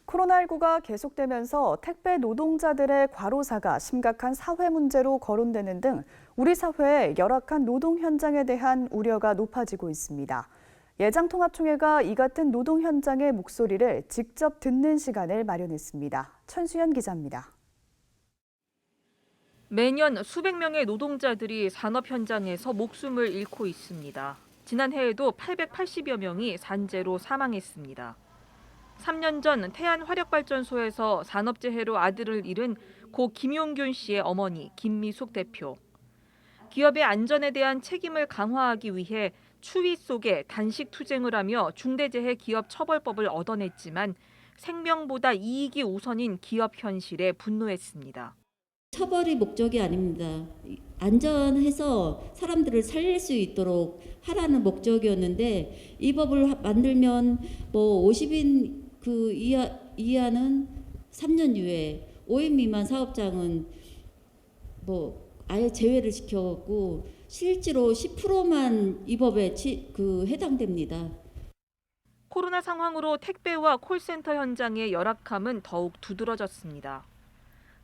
코로나19가 계속되면서 택배 노동자들의 과로사가 심각한 사회 문제로 거론되는 등 우리 사회의 열악한 노동 현장에 대한 우려가 높아지고 있습니다. 예장통합총회가 이 같은 노동 현장의 목소리를 직접 듣는 시간을 마련했습니다. 천수연 기자입니다. 매년 수백 명의 노동자들이 산업 현장에서 목숨을 잃고 있습니다. 지난해에도 880여 명이 산재로 사망했습니다. 3년 전 태안화력발전소에서 산업재해로 아들을 잃은 고 김용균 씨의 어머니 김미숙 대표. 기업의 안전에 대한 책임을 강화하기 위해 추위 속에 단식 투쟁을 하며 중대재해 기업 처벌법을 얻어냈지만 생명보다 이익이 우선인 기업 현실에 분노했습니다. 처벌이 목적이 아닙니다. 안전해서 사람들을 살릴 수 있도록 하라는 목적이었는데 이 법을 만들면 50인 그 이하는 3년 유예, 5인 미만 사업장은 아예 제외를 시켰고 실제로 10%만 이 법에 해당됩니다. 코로나 상황으로 택배와 콜센터 현장의 열악함은 더욱 두드러졌습니다.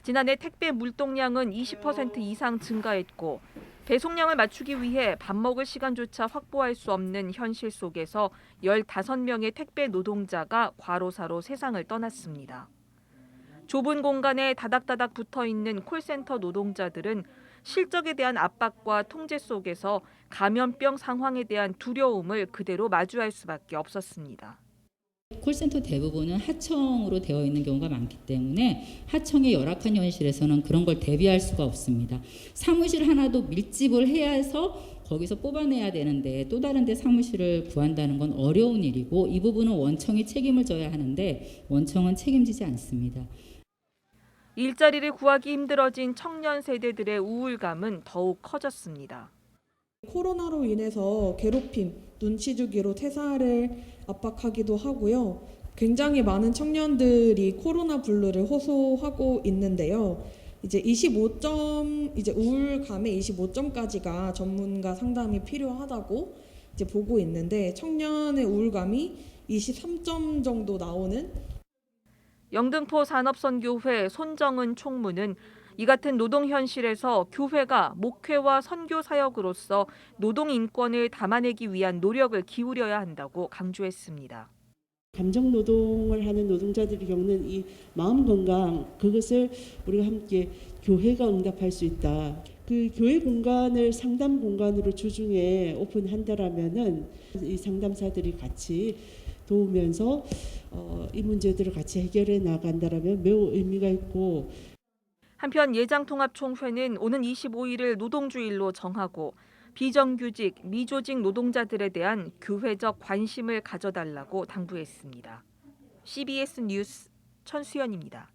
지난해 택배 물동량은 20% 이상 증가했고 배송량을 맞추기 위해 밥 먹을 시간조차 확보할 수 없는 현실 속에서 15명의 택배 노동자가 과로사로 세상을 떠났습니다. 좁은 공간에 다닥다닥 붙어있는 콜센터 노동자들은 실적에 대한 압박과 통제 속에서 감염병 상황에 대한 두려움을 그대로 마주할 수밖에 없었습니다. 콜센터 대부분은 하청으로 되어 있는 경우가 많기 때문에 하청의 열악한 현실에서는 그런 걸 대비할 수가 없습니다. 사무실 하나도 밀집을 해야 해서 거기서 뽑아내야 되는데 또 다른 데 사무실을 구한다는 건 어려운 일이고 이 부분은 원청이 책임을 져야 하는데 원청은 책임지지 않습니다. 일자리를 구하기 힘들어진 청년 세대들의 우울감은 더욱 커졌습니다. 코로나로 인해서 괴롭힘, 눈치 주기로 퇴사를 압박하기도 하고요. 굉장히 많은 청년들이 코로나 블루를 호소하고 있는데요. 이제 우울감의 25점까지가 전문가 상담이 필요하다고 이제 보고 있는데 청년의 우울감이 23점 정도 나오는 영등포 산업선교회 손정은 총무는 이 같은 노동 현실에서 교회가 목회와 선교 사역으로서 노동 인권을 담아내기 위한 노력을 기울여야 한다고 강조했습니다. 감정 노동을 하는 노동자들이 겪는 이 마음 건강, 그것을 우리가 함께 교회가 응답할 수 있다. 그 교회 공간을 상담 공간으로 주중에 오픈한다라면은 이 상담사들이 같이 도우면서 이 문제들을 같이 해결해 나간다라면 매우 의미가 있고. 한편 예장통합총회는 오는 25일을 노동주일로 정하고 비정규직, 미조직 노동자들에 대한 교회적 관심을 가져달라고 당부했습니다. CBS 뉴스 천수연입니다.